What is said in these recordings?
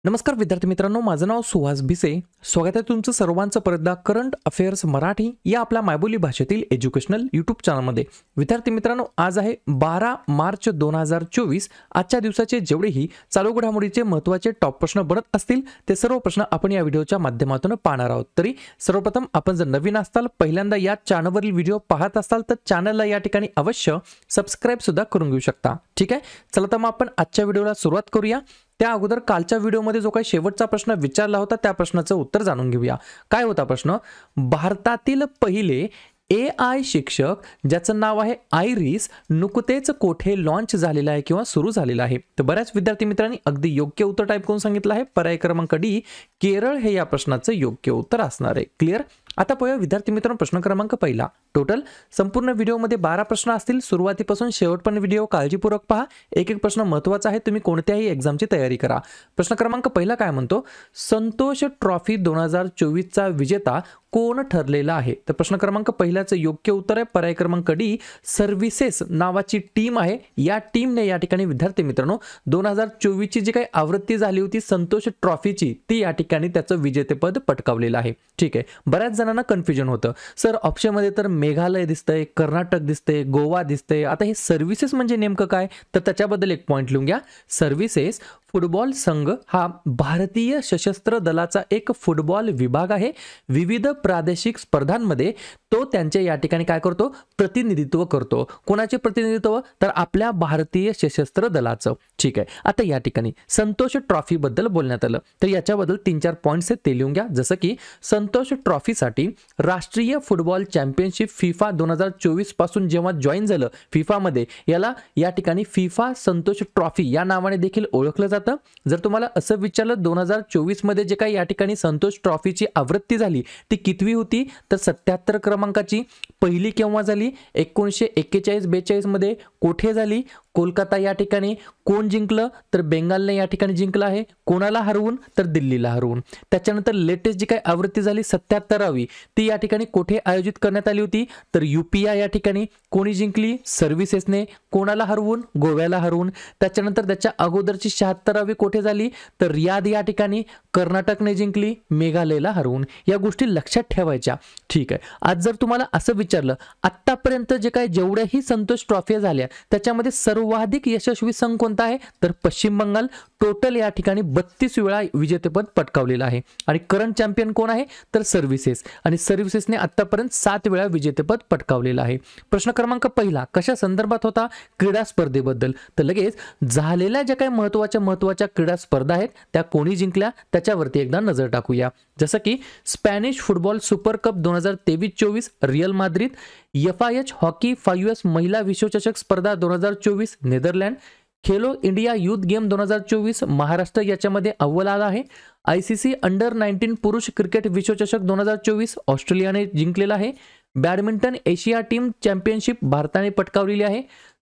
नमस्कार विद्यार्थी मित्रांनो, माझं नाव सुहास भिसे. स्वागत आहे तुमचं सर्वांचं परतदा करंट अफेअर्स मराठी या आपल्या मायबोली भाषेतील एज्युकेशनल यूट्यूब चॅनलमध्ये. विद्यार्थी मित्रांनो, आज आहे 12 मार्च 2024. आजच्या दिवसाचे जेवढेही चालू घडामोडीचे महत्त्वाचे टॉप प्रश्न बनत असतील ते सर्व प्रश्न आपण या व्हिडिओच्या माध्यमातून पाहणार आहोत. तरी सर्वप्रथम आपण जर नवीन असाल, पहिल्यांदा या चॅनलवरील व्हिडिओ पाहत असाल तर चॅनलला या ठिकाणी अवश्य सबस्क्राईब सुद्धा करून घेऊ शकता. ठीक आहे, चला तर मग आपण आजच्या व्हिडिओला सुरुवात करूया. त्या अगोदर कालच्या व्हिडिओमध्ये जो काही शेवटचा प्रश्न विचारला होता त्या प्रश्नाचं उत्तर जाणून घेऊया. काय होता प्रश्न? भारतातील पहिले AI शिक्षक ज्याचं नाव आहे आयरिस नुकतेच कोठे लॉन्च झालेला आहे किंवा सुरू झालेला आहे? तर बऱ्याच विद्यार्थी मित्रांनी अगदी योग्य उत्तर टाईप करून सांगितलं आहे. पर्याय क्रमांक डी केरळ हे या प्रश्नाचं योग्य उत्तर असणार आहे. क्लिअर? आता पाहूया विद्यार्थी मित्रांनो प्रश्न क्रमांक पहिला. टोटल संपूर्ण व्हिडिओमध्ये 12 प्रश्न असतील. सुरुवातीपासून शेवटपर्यंत व्हिडिओ काळजीपूर्वक पहा. एक एक प्रश्न महत्त्वाचा आहे. तुम्ही कोणत्याही एक्झामची तयारी करा. प्रश्न क्रमांक पहिला काय म्हणतो? संतोष ट्रॉफी 2024 चा विजेता कोण ठरलेला आहे? तर प्रश्न क्रमांक पहिल्याचं योग्य उत्तर आहे पर्याय क्रमांक डी सर्व्हिसेस नावाची टीम आहे. या टीमने या ठिकाणी विद्यार्थी मित्रांनो 2024 ची जी काही आवृत्ती झाली होती संतोष ट्रॉफीची ती या ठिकाणी त्याचं विजेतेपद पटकावलेलं आहे. ठीक आहे, बऱ्याच जणांना कन्फ्युजन होतं. सर ऑप्शनमध्ये तर मेघालय दिसतंय, कर्नाटक दिसतंय, गोवा दिसतंय. आता हे सर्व्हिसेस म्हणजे नेमकं काय? तर त्याच्याबद्दल एक पॉईंट लिहून घ्या. सर्व्हिसेस फुटबॉल संघ हा भारतीय सशस्त्र दलाचा एक फुटबॉल विभाग आहे. विविध प्रादेशिक स्पर्धांमध्ये तो त्यांचे या ठिकाणी काय करतो? प्रतिनिधित्व करतो. कोणाचे प्रतिनिधित्व? तर आपल्या भारतीय सशस्त्र दलाचं. ठीक आहे, आता या ठिकाणी संतोष ट्रॉफी बद्दल बोलण्यात आलं तर याच्याबद्दल 3-4 पॉईंट्स आहेत ते लिहून घ्या. जसं की संतोष ट्रॉफीसाठी राष्ट्रीय फुटबॉल चॅम्पियनशिप फिफा 2024 पासून जेव्हा जॉईन झालं फिफामध्ये, याला या ठिकाणी फिफा संतोष ट्रॉफी या नावाने देखील ओळखलं जातं. जर तुम्हाला असं विचारलं 2024 मध्ये जे काही या ठिकाणी संतोष ट्रॉफीची आवृत्ती झाली ती कितवी होती? तर 77 क्रमांकाची. पहिली केव्हा झाली? 1941-42 मध्ये. कोठे झाली? कोलकाता या ठिकाणी. कोण जिंकलं? तर बेंगालने या ठिकाणी जिंकलं आहे. कोणाला हरवून? तर दिल्लीला हरवून. त्याच्यानंतर लेटेस्ट जी काही आवृत्ती झाली 77वी ती या ठिकाणी कोठे आयोजित करण्यात आली होती? तर UPI या ठिकाणी. कोणी जिंकली? सर्व्हिसेसने. कोणाला हरवून? गोव्याला हरवून. त्याच्यानंतर त्याच्या अगोदरची 76वी कोठे झाली? तर रियाद या ठिकाणी. कर्नाटकने जिंकली, मेघालयला हरवून. या गोष्टी लक्षात ठेवायच्या. ठीक आहे, आज जर तुम्हाला असं विचारलं आतापर्यंत जे काही जेवढ्याही संतोष ट्रॉफी झाल्या त्याच्यामध्ये सर्वाधिक यशस्वी संघ कोणता आहे? तर पश्चिम बंगाल. टोटल या ठिकाणी 32 वेळा विजेतेपद पटकावलेलं आहे. आणि करंट चॅम्पियन कोण आहे? तर सर्व्हिसेस. आणि सर्व्हिसेसने आतापर्यंत 7 वेळा विजेतेपद पटकावलेलं आहे. प्रश्न क्रमांक पहिला कशा संदर्भात होता? क्रीडा स्पर्धेबद्दल. तर लगेच झालेल्या ज्या काही महत्त्वाच्या क्रीडा स्पर्धा आहेत त्या कोणी जिंकल्या त्याच्यावरती एकदा नजर टाकूया. जसं की Spanish football super cup 2023-24 real Madrid. FIH hockey 5S महिला विश्वचषक स्पर्धा 2024 Netherland. Khelo India youth game 2024 Maharashtra याच्यामध्ये अव्वल आला आहे. ICC अंडर 19 पुरुष क्रिकेट विश्वचषक 2024 ऑस्ट्रेलियाने जिंकलेला आहे. बॅडमिंटन एशिया टीम चॅम्पियनशिप भारताने पटकावलेली आहे.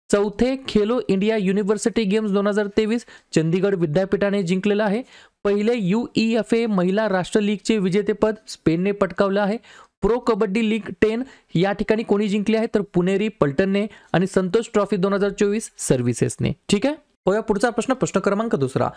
चौथे Khelo India university games 2023 Chandigarh विद्यापीठाने जिंकलेलं आहे. पहिले UEFA महिला राष्ट्र लीगचे विजेतेपद स्पेनने पटकावलं आहे. प्रो कबड्डी लीग 10 या ठिकाणी कोणी जिंकले आहे? तर पुणेरी पलटनने. आणि संतोष ट्रॉफी 2024 सर्व्हिसेसने. ठीक आहे, पुढचा प्रश्न. प्रश्न क्रमांक दुसरा.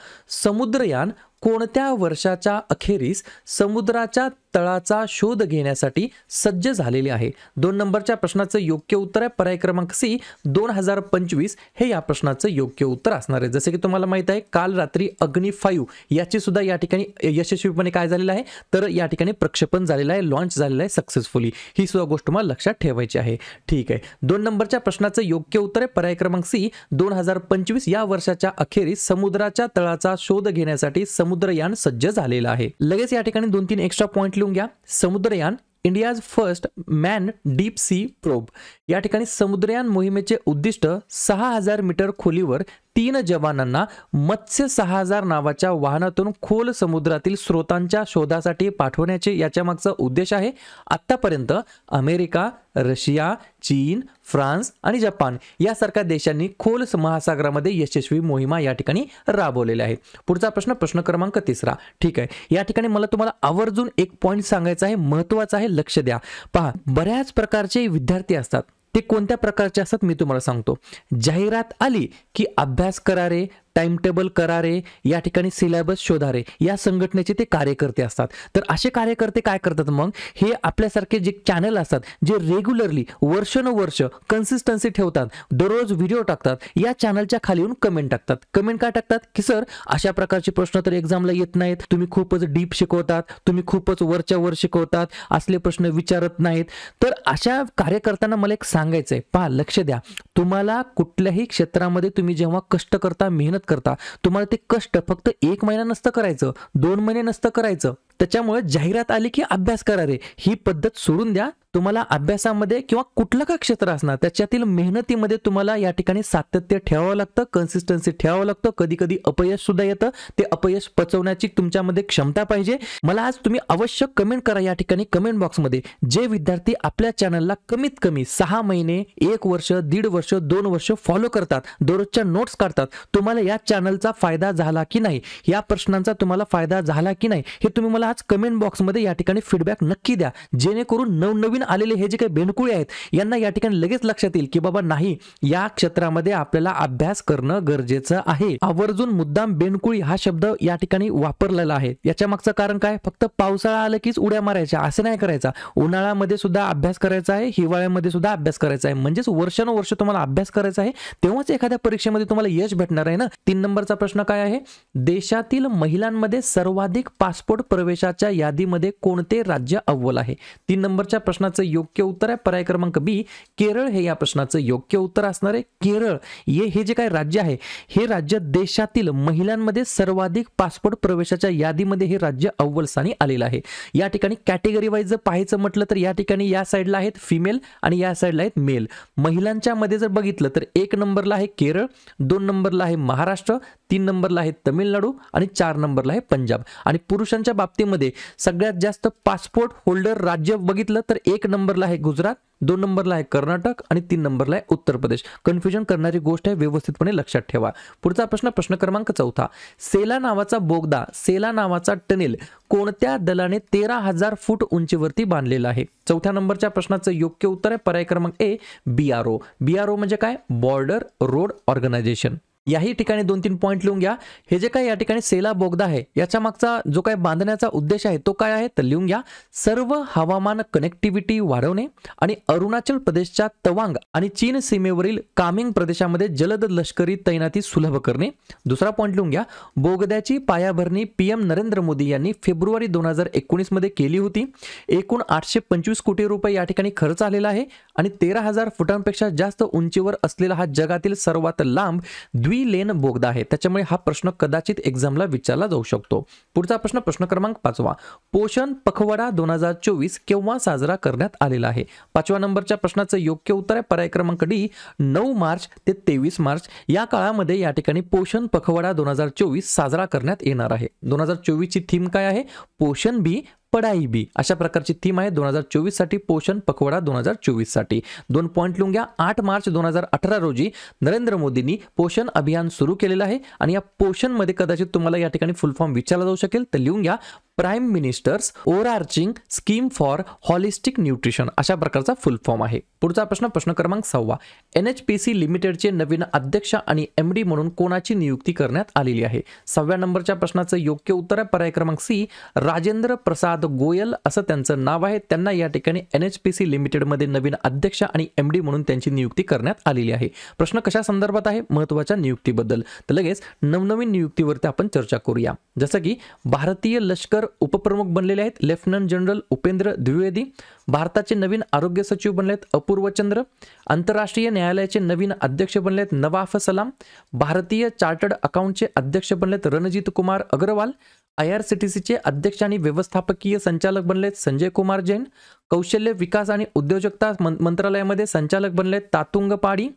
समुद्रयान कोणत्या वर्षाच्या अखेरीस समुद्राच्या तळाचा शोध घेण्यासाठी सज्ज झालेले आहे? 2 नंबरच्या प्रश्नाचं योग्य उत्तर आहे पर्याय क्रमांक सी 2025 हे या प्रश्नाचं योग्य उत्तर असणार आहे. जसे की तुम्हाला माहित आहे काल रात्री अग्नी 5 याची सुद्धा या ठिकाणी यशस्वीपणे काय झालेलं आहे? तर या ठिकाणी प्रक्षेपण झालेलं आहे, लॉन्च झालेलं आहे सक्सेसफुली. ही सुद्धा गोष्ट तुम्हाला लक्षात ठेवायची आहे. ठीक आहे, 2 नंबरच्या प्रश्नाचं योग्य उत्तर आहे पर्याय क्रमांक सी 2025 या वर्षाच्या अखेरीस समुद्राच्या तळाचा शोध घेण्यासाठी समुद्रयान सज्ज झालेलं आहे. लगेच या ठिकाणी 2-3 एक्स्ट्रा पॉइंट लिहून घ्या. Samudrayaan India's first man deep sea probe. या ठिकाणी समुद्रयान मोहिमेचे उद्दिष्ट 6000 मीटर खोलीवर 3 जवानांना मत्स्य 6000 नावाच्या वाहनातून खोल समुद्रातील स्रोतांच्या शोधासाठी पाठवण्याचे याच्या मागचा उद्देश आहे. आतापर्यंत अमेरिका, रशिया, चीन, फ्रान्स आणि जपान यासारख्या देशांनी खोल महासागरामध्ये यशस्वी मोहिमा या ठिकाणी राबवलेल्या आहेत. पुढचा प्रश्न. प्रश्न क्रमांक तिसरा. ठीक आहे, या ठिकाणी मला तुम्हाला आवर्जून एक पॉइंट सांगायचा आहे, महत्त्वाचा आहे, लक्ष द्या. पहा, बऱ्याच प्रकारचे विद्यार्थी असतात. ते कोणत्या प्रकारचे असतात मी तुम्हाला सांगतो. जाहिरात आली की अभ्यास करा रे, टाइम टेबल करारे, या ठिकाणी सिलेबस शोधारे, या संघटनेचे ते कार्यकर्ते असतात. तर असे कार्यकर्ते काय करतात मग, हे आपल्यासारखे जे चॅनल असतात जे रेग्युलरली वर्षानुवर्ष कन्सिस्टन्सी ठेवतात, दररोज व्हिडिओ टाकतात, या चॅनलच्या खाली येऊन कमेंट टाकतात. कमेंट काय टाकतात की सर अशा प्रकारचे प्रश्न तर एक्झामला येत नाहीत, तुम्ही खूपच डीप शिकवतात, तुम्ही खूपच वरच्या वर शिकवतात, असले प्रश्न विचारत नाहीत. तर अशा कार्यकर्त्यांना मला एक सांगायचंय, पहा लक्ष द्या, तुम्हाला कुठल्याही क्षेत्रामध्ये तुम्ही जेव्हा कष्ट करता, मेहनत करता, तुम्हाला ते कष्ट फक्त 1 महिना नसतं करायचं, 2 महिने नसतं करायचं. त्याच्यामुळे जाहिरात आली की अभ्यास करा रे, ही पद्धत सोडून द्या. तुम्हाला अभ्यासामध्ये किंवा कुठलं का क्षेत्र असणार त्याच्यातील मेहनतीमध्ये तुम्हाला या ठिकाणी सातत्य ठेवावं लागतं, कन्सिस्टन्सी ठेवावं लागतं. कधी कधी अपयश सुद्धा येतं, ते अपयश पचवण्याची तुमच्यामध्ये क्षमता पाहिजे. मला आज तुम्ही अवश्य कमेंट करा या ठिकाणी कमेंट बॉक्समध्ये, जे विद्यार्थी आपल्या चॅनलला कमीत कमी 6 महिने, 1 वर्ष, 1.5 वर्ष, 2 वर्ष फॉलो करतात, दररोजच्या नोट्स काढतात, तुम्हाला या चॅनलचा फायदा झाला की नाही, या प्रश्नांचा तुम्हाला फायदा झाला की नाही, हे तुम्ही मला आज कमेंट बॉक्समध्ये या ठिकाणी फीडबॅक नक्की द्या. जेणेकरून नवनवीन आलेले हे जे काही बेंडकुळे आहेत यांना या ठिकाणी लगेच लक्षात येईल की बाबा नाही, या क्षेत्रामध्ये आपल्याला अभ्यास करणं गरजेचं आहे. आवर्जून मुद्दाम बेंडकुळी हा शब्द या ठिकाणी वापरलेला आहे. याच्या मागचं कारण काय, फक्त पावसाळा आलं कीच उड्या मारायच्या असं नाही करायचा. उन्हाळ्यामध्ये सुद्धा अभ्यास करायचा आहे, हिवाळ्यामध्ये सुद्धा अभ्यास करायचा आहे. म्हणजेच वर्षानुवर्ष तुम्हाला अभ्यास करायचा आहे, तेव्हाच एखाद्या परीक्षेमध्ये तुम्हाला यश भेटणार आहे ना. 3 नंबरचा प्रश्न काय आहे, देशातील महिलांमध्ये सर्वाधिक पासपोर्ट प्रवेशाच्या यादीमध्ये कोणते राज्य अव्वल आहे. 3 नंबरच्या प्रश्नाचं योग्य उत्तर आहे पर्याय क्रमांक बी, केरळ हे या प्रश्नाचं योग्य उत्तर असणार आहे. केरळ हे जे काही राज्य आहे, हे राज्य देशातील महिलांमध्ये सर्वाधिक पासपोर्ट प्रवेशाच्या यादीमध्ये हे राज्य अव्वल स्थानी आलेलं आहे. या ठिकाणी कॅटेगरी वाईज जर पाहायचं म्हटलं तर या ठिकाणी या साईडला आहेत फिमेल आणि या साईडला आहेत मेल. महिलांच्या मध्ये जर बघितलं तर 1 नंबरला आहे केरळ, 2 नंबरला आहे महाराष्ट्र, 3 नंबरला आहे तमिळनाडू आणि 4 नंबरला आहे पंजाब. आणि पुरुषांच्या बाबतीमध्ये सगळ्यात जास्त पासपोर्ट होल्डर राज्य बघितलं तर 1 नंबरला आहे गुजरात, 2 नंबरला आहे कर्नाटक आणि 3 नंबरला आहे उत्तर प्रदेश. कन्फ्युजन करणारी गोष्ट आहे, व्यवस्थितपणे लक्षात ठेवा. पुढचा प्रश्न, प्रश्न क्रमांक 4, सेला नावाचा बोगदा, सेला नावाचा टनेल कोणत्या दलाने 13,000 फूट उंचीवरती बांधलेला आहे. 4थ्या नंबरच्या प्रश्नाचं योग्य उत्तर आहे पर्याय क्रमांक ए, BRO. BRO म्हणजे काय, बॉर्डर रोड ऑर्गनायझेशन. याही ठिकाणी 2-3 पॉइंट लिहून घ्या. हे जे काही या ठिकाणी सेला बोगदा आहे याच्या मागचा जो काही बांधण्याचा उद्देश आहे तो काय आहे तर लिहून घ्या, सर्व हवामान कनेक्टिव्हिटी वाढवणे आणि अरुणाचल प्रदेशच्या तवांग आणि चीन सीमेवरील कामिंग प्रदेशामध्ये जलद लष्करी तैनाती सुलभ करणे. दुसरा पॉइंट लिहून घ्या, बोगद्याची पायाभरणी PM नरेंद्र मोदी यांनी फेब्रुवारी 2019 मध्ये केली होती. एकूण 825 कोटी रुपये या ठिकाणी खर्च आलेला आहे आणि 13,000 फुटांपेक्षा जास्त उंचीवर असलेला हा जगातील सर्वात लांब द्विलेन बोगदा आहे. त्याच्यामुळे हा प्रश्न कदाचित एक्झामला विचारला जाऊ शकतो. पुढचा प्रश्न, प्रश्न क्रमांक 5, पोषण पखवाडा 2024 केव्हा साजरा करण्यात आलेला आहे. 5व्या नंबरच्या प्रश्नाचं योग्य उत्तर आहे पर्याय क्रमांक डी, 9 मार्च ते 23 मार्च या काळामध्ये या ठिकाणी पोषण पखवाडा 2024 साजरा करण्यात येणार आहे. 2024 ची थीम काय आहे, पोषण बी पढाई बी, अशा प्रकारची थीम आहे 2024 साठी, पोषण पखवाडा 2024 साठी. 2 पॉइंट लिहून घ्या, 8 मार्च 2018 रोजी नरेंद्र मोदींनी पोषण अभियान सुरू केलेलं आहे आणि या पोषण मध्ये कदाचित तुम्हाला या ठिकाणी फुल फॉर्म विचारला जाऊ शकेल, तर लिहून घ्या, prime ministers overarching scheme for holistic nutrition, अशा प्रकारचा फुल फॉर्म आहे. पुढचा प्रश्न, प्रश्न क्रमांक 6, NHPC लिमिटेडचे नवीन अध्यक्ष आणि MD म्हणून कोणाची नियुक्ती करण्यात आलेली आहे. 6व्या नंबरच्या प्रश्नाचं योग्य उत्तर आहे पर्याय क्रमांक सी, राजेंद्र प्रसाद गोयल असं त्यांचं नाव आहे. त्यांना या ठिकाणी NHPC लिमिटेड मध्ये नवीन अध्यक्ष आणि MD म्हणून त्यांची नियुक्ती करण्यात आलेली आहे. प्रश्न कशा संदर्भात आहे, महत्त्वाच्या नियुक्तीबद्दल. तर लगेच नवनवीन नियुक्तीवरती आपण चर्चा करूया. जसं की भारतीय लष्कर उपप्रमुख बनलेले आहेत लेफ्टनंट जनरल उपेंद्र द्विवेदी, भारताचे नवीन आरोग्य सचिव बनले आहेत अपूर्व चंद्र, आंतरराष्ट्रीय न्यायालयाचे नवीन अध्यक्ष बनले आहेत नवाफ सलाम, भारतीय चार्टर्ड अकाउंटचे अध्यक्ष बनले आहेत रणजीत कुमार अग्रवाल, IRCTCचे अध्यक्ष आणि व्यवस्थापकीय संचालक बनलेत संजय कुमार जैन, कौशल्य विकास आणि उद्योजकता मंत्रालयामध्ये संचालक बनलेत तातुंग पाडी,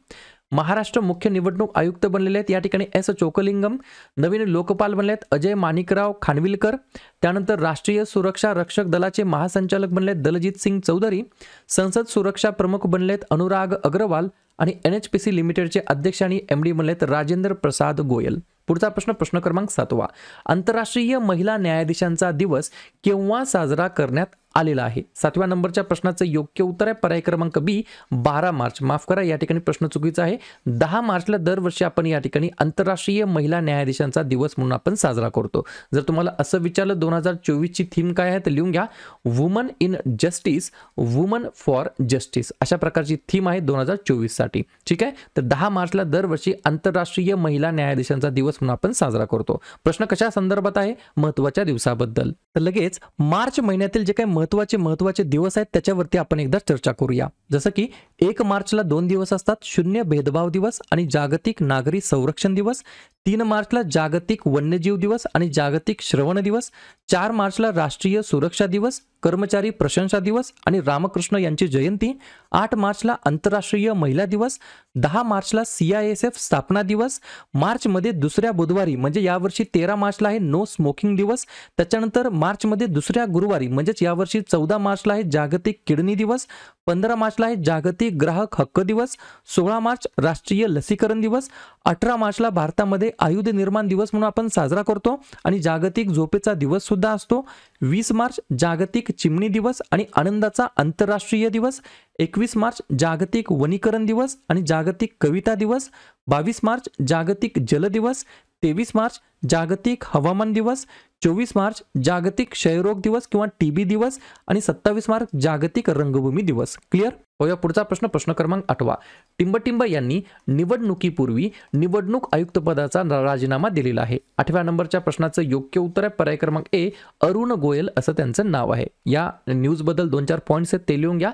महाराष्ट्र मुख्य निवडणूक आयुक्त बनलेले आहेत या ठिकाणी S चोकलिंगम, नवीन लोकपाल बनलेत अजय माणिकराव खानविलकर, त्यानंतर राष्ट्रीय सुरक्षा रक्षक दलाचे महासंचालक बनलेत दलजीत सिंग चौधरी, संसद सुरक्षा प्रमुख बनलेत अनुराग अग्रवाल आणि NHPC लिमिटेडचे अध्यक्ष आणि MD बनलेत राजेंद्र प्रसाद गोयल. पुढचा प्रश्न, प्रश्न क्रमांक 7, आंतरराष्ट्रीय महिला न्यायाधीशांचा दिवस केव्हा साजरा करण्यात आलेला आहे। 7व्या नंबरच्या प्रश्नाचं योग्य उत्तर आहे पर्याय क्रमांक बी 12 मार्च। माफ करा या ठिकाणी प्रश्न चुकीचा आहे। 10 मार्चला दरवर्षी आपण या ठिकाणी आंतरराष्ट्रीय महिला न्यायाधीशांचा दिवस म्हणून आपण साजरा करतो। जर तुम्हाला असं विचारलं 2024 ची थीम काय आहे तर लिहून घ्या woman in justice, woman for justice अशा प्रकारची थीम आहे 2024 साठी। ठीक आहे, तर 10 मार्चला दरवर्षी आंतरराष्ट्रीय महिला न्यायाधीशांचा दिवस म्हणून आपण साजरा करतो। प्रश्न कशा संदर्भात आहे? महत्त्वाच्या दिवसाबद्दल। तर लगेच मार्च महिन्यातील जे काही महत्त्वाचे दिवस आहेत त्याच्यावरती आपण एकदा चर्चा करूया। जसं की 1 मार्चला 2 दिवस असतात, शून्य भेदभाव दिवस आणि जागतिक नागरी संरक्षण दिवस। 3 मार्चला जागतिक वन्यजीव दिवस आणि जागतिक श्रवण दिवस। 4 मार्चला राष्ट्रीय सुरक्षा दिवस, कर्मचारी प्रशंसा दिवस आणि रामकृष्ण यांची जयंती। 8 मार्चला आंतरराष्ट्रीय महिला दिवस। 10 मार्चला CISF स्थापना दिवस। मार्चमध्ये दुसऱ्या बुधवारी म्हणजे यावर्षी 13 मार्चला आहे नो स्मोकिंग दिवस। त्याच्यानंतर मार्चमध्ये दुसऱ्या गुरुवारी म्हणजेच यावर्षी 14 मार्चला आहे जागतिक किडनी दिवस। 15 मार्चला आहे जागतिक ग्राहक हक्क दिवस। 16 मार्च राष्ट्रीय लसीकरण दिवस। 18 मार्चला भारतामध्ये आयुध निर्माण दिवस म्हणून आपण साजरा करतो आणि जागतिक झोपेचा दिवस सुद्धा असतो। 20 मार्च जागतिक चिमणी दिवस आणि आनंदाचा आंतरराष्ट्रीय दिवस। 21 मार्च जागतिक वनीकरण दिवस आणि जागतिक कविता दिवस। 22 मार्च जागतिक जल दिवस। 23 मार्च जागतिक हवामान दिवस। 24 मार्च जागतिक क्षयरोग दिवस किंवा TB दिवस आणि 27 मार्च जागतिक रंगभूमी दिवस। क्लिअर? होया पुढचा प्रश्न क्रमांक 8वा। टिंबटिंब यांनी निवडणुकीपूर्वी निवडणूक आयुक्त पदाचा राजीनामा दिलेला आहे। 8व्या नंबरच्या प्रश्नाचं योग्य उत्तर आहे पर्याय क्रमांक ए अरुण गोयल असं त्यांचं नाव आहे। या न्यूज बद्दल 2-4 पॉइंट्स आहेत ते लिहून घ्या।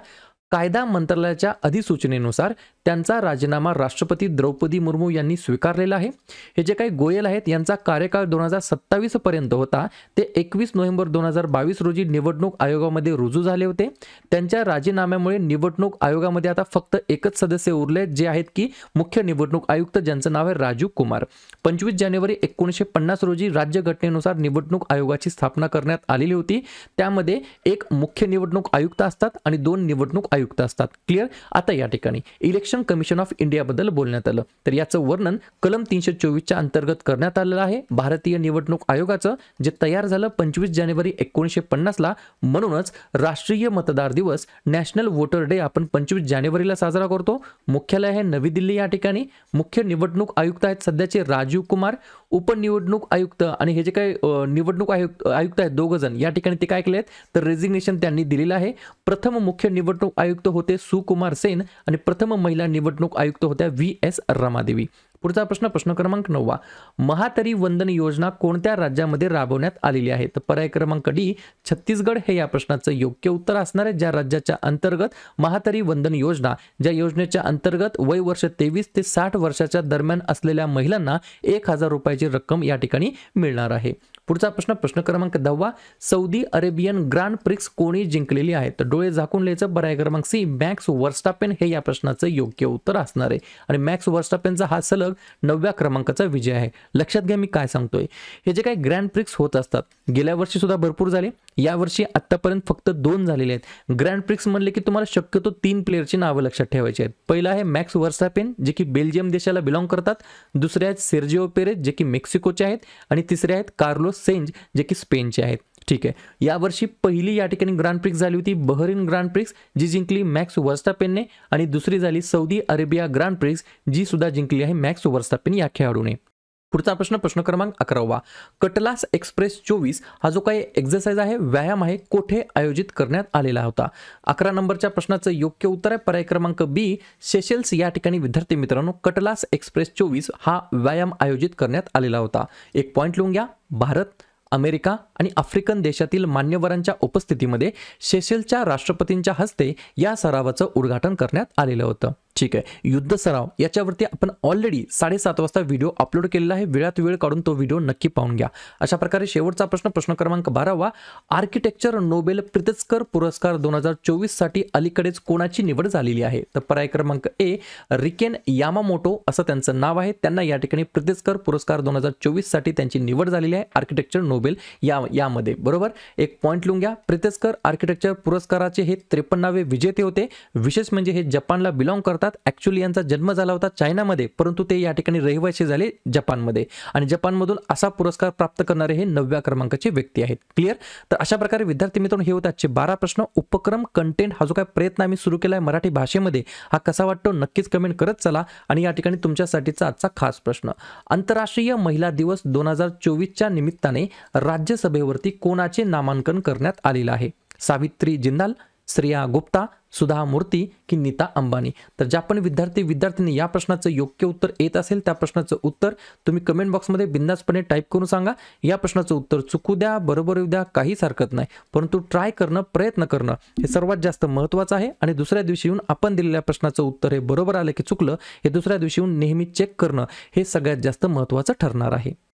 कायदा मंत्रालयाच्या अधिसूचनेनुसार त्यांचा राजीनामा राष्ट्रपती द्रौपदी मुर्मू यांनी स्वीकारलेला आहे। हे जे काही गोयल आहेत यांचा कार्यकाळ 2027 पर्यंत होता। ते 21 नोव्हेंबर 2022 रोजी निवडणूक आयोगामध्ये रुजू झाले होते। त्यांच्या राजीनाम्यामुळे निवडणूक आयोगामध्ये आता फक्त एकच सदस्य उरले जे आहेत की मुख्य निवडणूक आयुक्त ज्यांचं नाव आहे राजीव कुमार। 25 जानेवारी 1950 रोजी राज्यघटनेनुसार निवडणूक आयोगाची स्थापना करण्यात आलेली होती। त्यामध्ये एक मुख्य निवडणूक आयुक्त असतात आणि 2 निवडणूक आयुक्त असतात। क्लिअर? आता या ठिकाणी इलेक्शन कमिशन ऑफ इंडिया बद्दल बोलण्यात आलं तर याचं वर्णन कलम 324 च्या अंतर्गत करण्यात आलेलं आहे। भारतीय निवडणूक आयोगाचं जे तयार झालं 25 जानेवारी 1950 ला। म्हणूनच राष्ट्रीय मतदार दिवस नॅशनल वोटर डे आपण 25 जानेवारीला साजरा करतो। मुख्यालय आहे नवी दिल्ली या ठिकाणी। मुख्य निवडणूक आयुक्त आहेत सध्याचे राजीव कुमार। उपनिवडणूक आयुक्त आणि हे जे काही निवडणूक आयुक्त आहेत दोघ जण या ठिकाणी ते काय केलेत तर रेझिग्नेशन त्यांनी दिलेलं आहे। प्रथम मुख्य निवडणूक आयुक्त होते सुकुमार सेन आणि प्रथम महिला निवडणूक आयुक्त होत्या VS रमादेवी। पुढचा प्रश्न क्रमांक 9वा। महातरी वंदन योजना कोणत्या राज्यामध्ये राबवण्यात आलेली आहे तर पर्याय क्रमांक डी छत्तीसगड हे या प्रश्नाचं योग्य उत्तर असणार आहे। ज्या राज्याच्या अंतर्गत महातरी वंदन योजना, ज्या योजनेच्या अंतर्गत वय वर्ष 23 ते 60 वर्षाच्या दरम्यान असलेल्या महिलांना 1000 रुपयाची रक्कम या ठिकाणी मिळणार आहे। पुढचा प्रश्न क्रमांक 10वा। सौदी अरेबियन ग्रँड प्रिक्स कोणी जिंकलेली आहे तर डोळे झाकून लिहायचं पर्याय क्रमांक सी मॅक्स वर्स्टापेन हे या प्रश्नाचं योग्य उत्तर असणार आहे। आणि मॅक्स वर्स्टापेनचा हा सलग 9व्या क्रमांकाचा विजय आहे। लक्षात घ्या मी काय सांगतोय। हे जे काही ग्रँड प्रिक्स होत असतात गेल्या वर्षी सुद्धा भरपूर झाले, या वर्षी आतापर्यंत फक्त 2 झालेले आहेत। ग्रँड प्रिक्स म्हणले की तुम्हाला शक्यतो 3 प्लेयरची नावं लक्षात ठेवायची आहेत। पहिला आहे मॅक्स वर्स्टापेन जे की बेल्जियम देशाला बिलॉंग करतात। दुसरे आहेत सेर्जिओ पेरेज जे की मेक्सिकोचे आहेत आणि तिसरे आहेत कार्लोस सेंज जे की स्पेनचे आहेत। ठीक आहे, यावर्षी पहिली या ठिकाणी ग्रँड प्रिक्स झाली होती बहरीन ग्रँड प्रिक्स जी जिंकली मॅक्स वर्स्टापेनने आणि दुसरी झाली सौदी अरेबिया ग्रँड प्रिक्स जी सुद्धा जिंकली आहे मॅक्स वर्स्टापेन या खेळाडूने। पुढचा प्रश्न क्रमांक 11वा। कटलास एक्सप्रेस 24 हा जो काही एक्सरसाइज आहे व्यायाम आहे कोठे आयोजित करण्यात आलेला होता। 11 नंबरच्या प्रश्नाचं योग्य उत्तर आहे पर्याय क्रमांक बी सेशेल्स या ठिकाणी। विद्यार्थी मित्रांनो कटलास एक्सप्रेस 24 हा व्यायाम आयोजित करण्यात आलेला होता। एक पॉइंट लिहून घ्या। भारत, अमेरिका आणि आफ्रिकन देशातील मान्यवरांच्या उपस्थितीमध्ये सेशेल्सच्या राष्ट्रपतींच्या हस्ते या सरावाचं उद्घाटन करण्यात आलेलं होतं। ठीक आहे, युद्ध सराव याच्यावरती आपण ऑलरेडी 7:30 वाजता व्हिडिओ अपलोड केलेला आहे। वेळात वेळ काढून तो व्हिडिओ नक्की पाहून घ्या। अशा प्रकारे शेवटचा प्रश्न क्रमांक 12वा। आर्किटेक्चर नोबेल प्रित्झकर पुरस्कार 2024 साठी अलीकडेच कोणाची निवड झालेली आहे तर पर्याय क्रमांक ए रिकेन यामामोटो असं त्यांचं नाव आहे। त्यांना या ठिकाणी प्रित्झकर पुरस्कार 2024 साठी त्यांची निवड झालेली आहे आर्किटेक्चर नोबेल यामध्ये। बरोबर, एक पॉइंट लिहून घ्या। प्रित्झकर आर्किटेक्चर पुरस्काराचे हे 53वे विजेते होते। विशेष म्हणजे हे जपानला बिलॉंग करतात सांगतात ॲक्च्युली यांचा जन्म झाला होता चायनामध्ये, परंतु ते या ठिकाणी रहिवासी झाले जपानमध्ये आणि जपानमधून असा पुरस्कार प्राप्त करणारे हे 9व्या क्रमांकाचे व्यक्ती आहेत. क्लिअर? तर अशा प्रकारे विद्यार्थी मित्रांनो हे होते आजचे 12 प्रश्न. उपक्रम कंटेंट हा जो काय प्रयत्न आम्ही सुरू केला आहे मराठी भाषेमध्ये हा कसा वाटतो नक्कीच कमेंट करत चला. आणि या ठिकाणी तुमच्यासाठीचा आजचा खास प्रश्न, आंतरराष्ट्रीय महिला दिवस 2024च्या निमित्ताने राज्यसभेवरती कोणाचे नामांकन करण्यात आलेलं आहे? सावित्री जिंदाल, श्रेया गुप्ता, सुधा मूर्ती की नीता अंबानी? तर ज्या पण विद्यार्थ्यांनी या प्रश्नाचं योग्य उत्तर येत असेल त्या प्रश्नाचं उत्तर तुम्ही कमेंट बॉक्समध्ये बिंदासपणे टाईप करून सांगा. या प्रश्नाचं उत्तर चुकू द्या, बरोबर येऊ द्या, काहीच हरकत नाही, परंतु ट्राय करणं, प्रयत्न करणं हे सर्वात जास्त महत्त्वाचं आहे. आणि दुसऱ्या दिवशी येऊन आपण दिलेल्या प्रश्नाचं उत्तर हे बरोबर आलं की चुकलं हे दुसऱ्या दिवशी येऊन नेहमी चेक करणं हे सगळ्यात जास्त महत्त्वाचं ठरणार आहे.